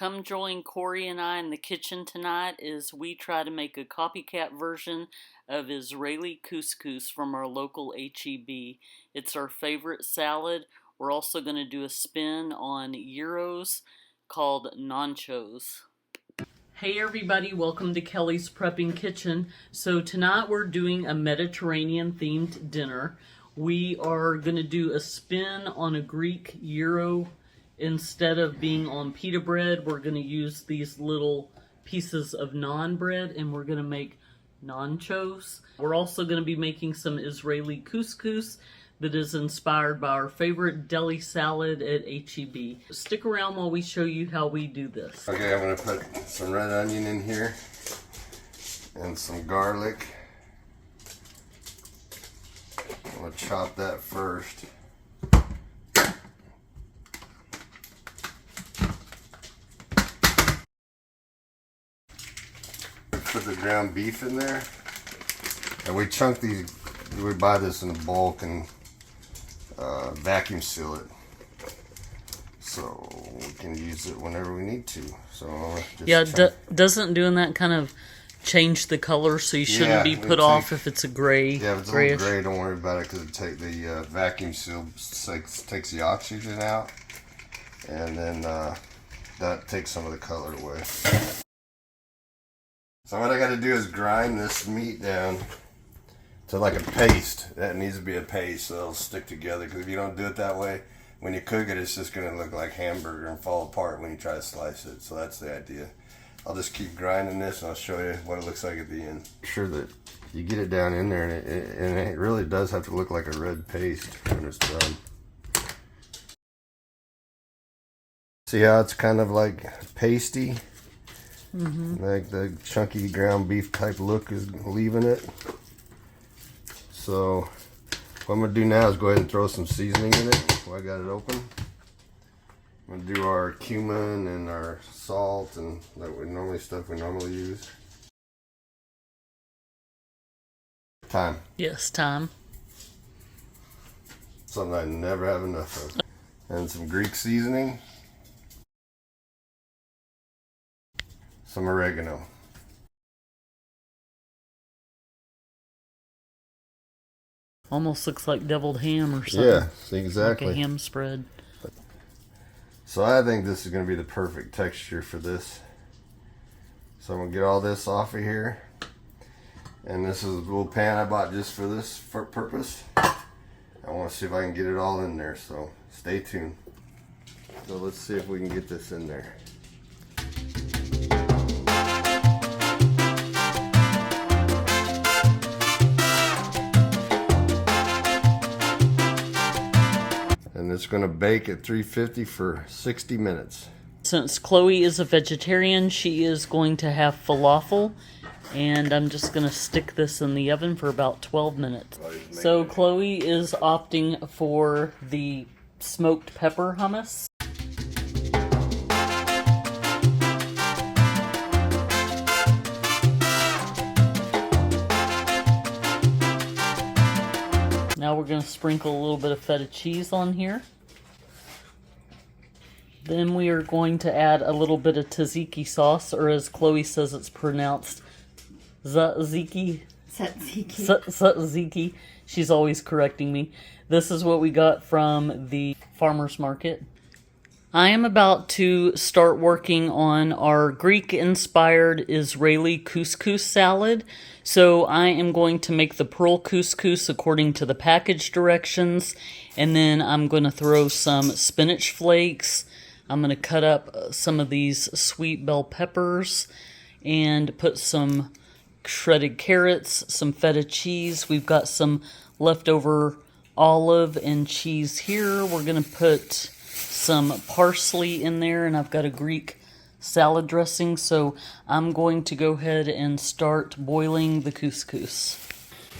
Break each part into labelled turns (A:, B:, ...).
A: come join Corey and I in the kitchen tonight as we try to make a copycat version of Israeli couscous from our local HEB. It's our favorite salad. We're also going to do a spin on gyros called Naan'chos. Hey everybody, welcome to Kelly's Prepping Kitchen. So tonight we're doing a Mediterranean themed dinner. We are going to do a spin on a Greek gyro. Instead of being on pita bread, we're going to use these little pieces of naan bread and we're going to make naan'chos. We're also going to be making some Israeli couscous that is inspired by our favorite deli salad at HEB. Stick around while we show you how we do this.
B: Okay, I'm going to put some red onion in here and some garlic. I'm going to chop that first. Put the ground beef in there, and we chunk these. We buy this in bulk and vacuum seal it, so we can use it whenever we need to. So
A: doesn't doing that kind of change the color? So you shouldn't be put off if it's a gray.
B: Yeah, if it's a little gray, don't worry about it because the vacuum seal takes the oxygen out, and then that takes some of the color away. So what I got to do is grind this meat down to like a paste. That needs to be a paste so it'll stick together, because if you don't do it that way, when you cook it, it's just going to look like hamburger and fall apart when you try to slice it. So that's the idea. I'll just keep grinding this and I'll show you what it looks like at the end. Make sure that you get it down in there, and it really does have to look like a red paste when it's done. See how it's kind of like pasty? Like the chunky ground beef type look is leaving it. So what I'm going to do now is go ahead and throw some seasoning in it while I got it open. I'm going to do our cumin and our salt and stuff we normally use. Thyme.
A: Yes, thyme.
B: Something I never have enough of. And some Greek seasoning. Some oregano.
A: Almost looks like deviled ham or something.
B: Yeah, see, exactly.
A: Like a ham spread.
B: So I think this is going to be the perfect texture for this. So I'm going to get all this off of here. And this is a little pan I bought just for this purpose. I want to see if I can get it all in there, so stay tuned. So let's see if we can get this in there. And it's going to bake at 350 for 60 minutes.
A: Since Chloe is a vegetarian, she is going to have falafel, and I'm just going to stick this in the oven for about 12 minutes. So Chloe is opting for the smoked pepper hummus. Now we're going to sprinkle a little bit of feta cheese on here. Then we are going to add a little bit of tzatziki sauce, or as Chloe says it's pronounced, tzatziki. Tzatziki. She's always correcting me. This is what we got from the farmer's market. I am about to start working on our Greek-inspired Israeli couscous salad. So I am going to make the pearl couscous according to the package directions. And then I'm going to throw some spinach flakes. I'm going to cut up some of these sweet bell peppers and put some shredded carrots, some feta cheese. We've got some leftover olive and cheese here. We're going to put some parsley in there, and I've got a Greek salad dressing, so I'm going to go ahead and start boiling the couscous.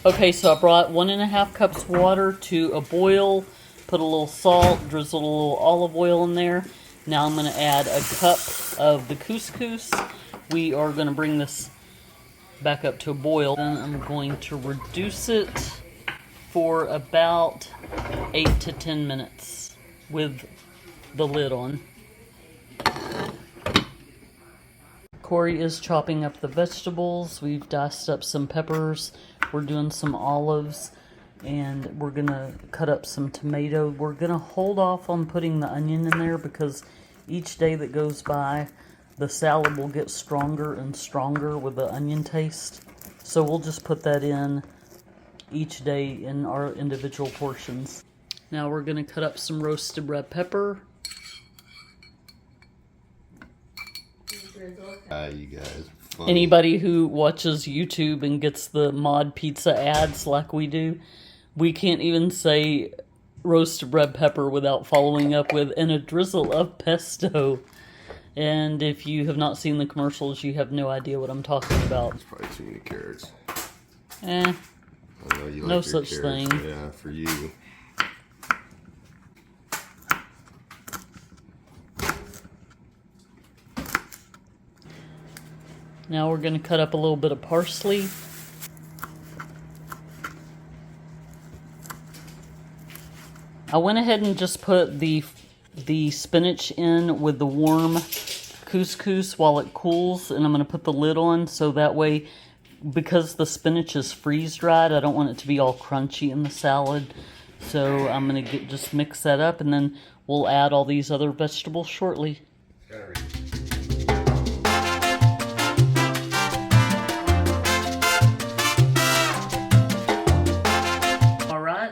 A: Okay, so I brought 1.5 cups water to a boil, put a little salt, drizzled a little olive oil in there. Now I'm going to add a cup of the couscous. We are going to bring this back up to a boil. Then I'm going to reduce it for about 8 to 10 minutes with the lid on. Corey is chopping up the vegetables. We've diced up some peppers. We're doing some olives. And we're going to cut up some tomato. We're going to hold off on putting the onion in there because each day that goes by, the salad will get stronger and stronger with the onion taste. So we'll just put that in each day in our individual portions. Now we're going to cut up some roasted red pepper.
B: You guys are funny.
A: Anybody who watches YouTube and gets the mod pizza ads like we do, we can't even say roasted red pepper without following up with and a drizzle of pesto. And if you have not seen the commercials, you have no idea what I'm talking about.
B: It's probably too many carrots.
A: Eh,
B: I know you like
A: no
B: your
A: such
B: carrots.
A: thing.
B: Yeah, for you.
A: Now we're going to cut up a little bit of parsley. I went ahead and just put the spinach in with the warm couscous while it cools, and I'm going to put the lid on so that way, because the spinach is freeze-dried, I don't want it to be all crunchy in the salad. So I'm going to just mix that up, and then we'll add all these other vegetables shortly.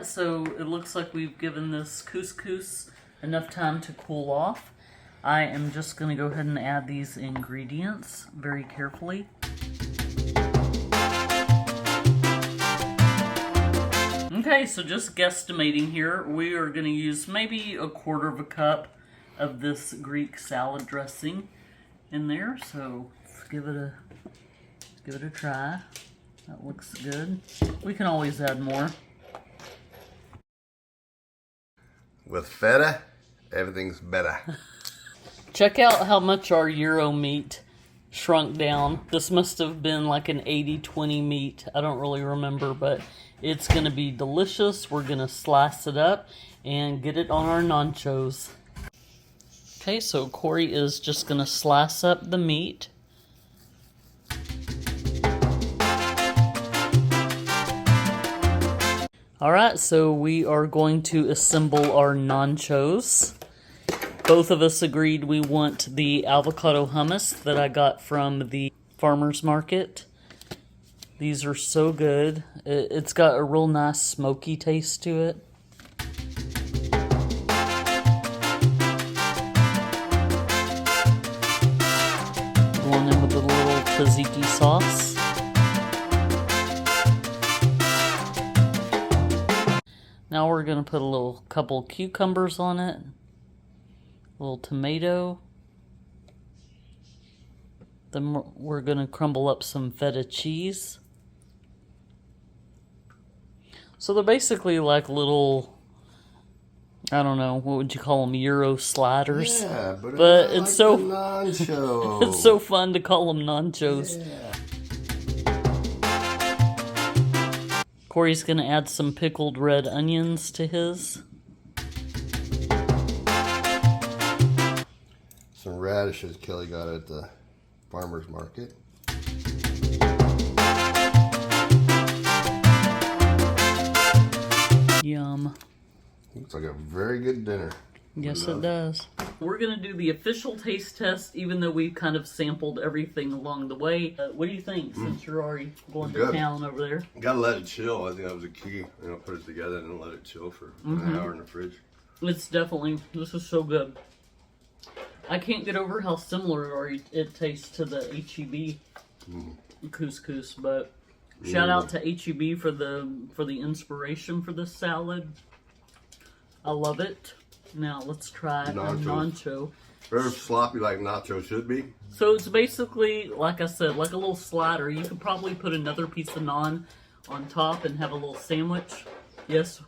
A: So it looks like we've given this couscous enough time to cool off. I am just going to go ahead and add these ingredients very carefully. Okay, so just guesstimating here, we are going to use maybe 1/4 cup of this Greek salad dressing in there. So let's give it a try. That looks good. We can always add more.
B: With feta, everything's better.
A: Check out how much our gyro meat shrunk down. This must have been like an 80-20 meat. I don't really remember, but it's going to be delicious. We're going to slice it up and get it on our naan'chos. Okay, so Corey is just going to slice up the meat. Alright, so we are going to assemble our naan'chos. Both of us agreed we want the avocado hummus that I got from the farmer's market. These are so good. It's got a real nice smoky taste to it. Going in with a little tzatziki sauce. Now we're going to put a couple cucumbers on it, a little tomato. Then we're going to crumble up some feta cheese. So they're basically like little, I don't know, what would you call them, Euro sliders?
B: Yeah, but
A: it's
B: like
A: so
B: naan'chos.
A: it's so fun to call them naan'chos.
B: Yeah.
A: Corey's going to add some pickled red onions to his.
B: Some radishes Kelly got at the farmer's market.
A: Yum.
B: Looks like a very good dinner.
A: Yes, it does. We're going to do the official taste test, even though we've kind of sampled everything along the way. What do you think, since you're already going to town over there?
B: Gotta let it chill. I think that was the key. Put it together and let it chill for an hour in the fridge.
A: It's definitely, this is so good. I can't get over how similar it tastes to the HEB couscous, but shout out to HEB for the inspiration for this salad. I love it. Now let's try a naan'cho.
B: Very sloppy like nacho should be.
A: So it's basically, like I said, like a little slider. You could probably put another piece of naan on top and have a little sandwich. Yes.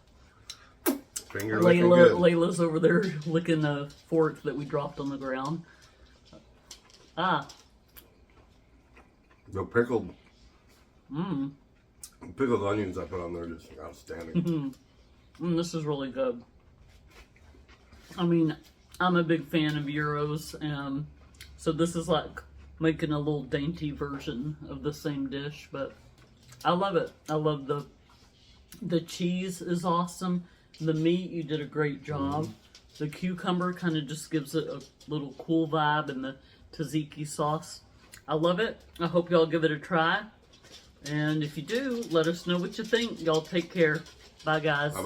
A: Layla's over there licking a fork that we dropped on the ground. Ah.
B: The pickled onions I put on there are just outstanding.
A: This is really good. I mean, I'm a big fan of gyros, so this is like making a little dainty version of the same dish, but I love it. I love the cheese is awesome. The meat, you did a great job. The cucumber kind of just gives it a little cool vibe, and the tzatziki sauce. I love it. I hope y'all give it a try. And if you do, let us know what you think. Y'all take care. Bye, guys.